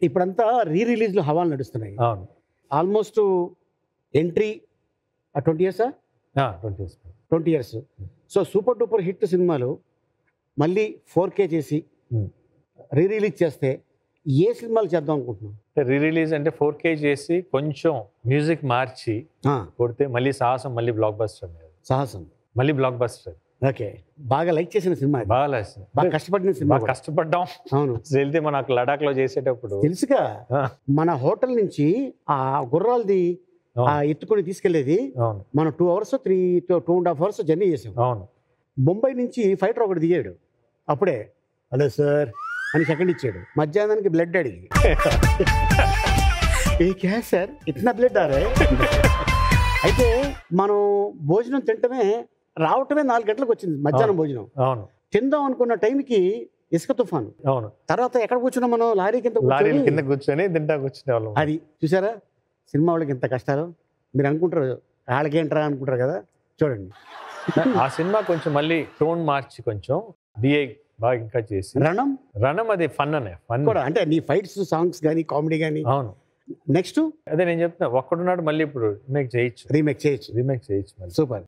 ఇప్పుడంతా రీ రిలీజ్లు హవాలు నడుస్తున్నాయి. అవును. Almost entry 20 ఇయర్సా? 20 years. 20 years. So super duper hit సినిమాలు మళ్ళీ 4K చేసి రీ రిలీజ్ చేస్తే ఏ సినిమాలు చేద్దాం అనుకుంటున్నాం? రీ రిలీజ్ అంటే 4K చేసి కొంచెం మ్యూజిక్ మార్చి కొడితే మళ్ళీ సాహసం మళ్ళీ బ్లాక్ బస్టర్. సాహసం మళ్ళీ బ్లాక్ బస్టర్. ఓకే, బాగా లైక్ చేసిన సినిమా, బాగా కష్టపడిన సినిమా. కష్టపడ్డాం. అవును. వెళ్తే మనకు లడాక్ లో చేసేటప్పుడు తెలుసుగా, మన హోటల్ నుంచి ఆ గుర్రాలది ఆ ఎత్తుకొని తీసుకెళ్లేది మనం 2 hours 2.5 hours జర్నీ చేసాం. అవును. బొంబాయి నుంచి ఫైటర్ ఒకటి దిగాడు, అప్పుడే హలో సార్ అని సెకండ్ ఇచ్చాడు. మధ్యాహ్నానికి బ్లడ్ అడిగి ఏ క్యా సార్ ఇట్నా బ్లడ్ ఆరే. అయితే మనం భోజనం తింటమే రావటమే 4 గంటలకు వచ్చింది మధ్యాహ్నం భోజనం. అవును. తిందాం అనుకున్న టైంకి ఇసుక తుఫాను. అవును. తర్వాత ఎక్కడ కూర్చున్నాం మనం? లారీ కింద కూర్చొని తింటా కూర్చునే వాళ్ళం. అది చూసారా, సినిమా వాళ్ళకి ఇంత కష్టాలు. మీరు అనుకుంటారు వాళ్ళకేంట్రా అనుకుంటారు కదా, చూడండి. ఆ సినిమా కొంచెం మళ్ళీ టోన్ మార్చి కొంచెం డిఐ బాగా ఇంకా చేసి రణం అది ఫన్ కూడా, అంటే నీ ఫైట్స్ సాంగ్స్ కానీ కామెడీ కానీ. అవును. నెక్స్ట్ అదే నేను చెప్తున్నా, ఒక్కడున్నాడు మళ్ళీ ఇప్పుడు రీమేక్ చేయొచ్చు. మళ్ళీ సూపర్.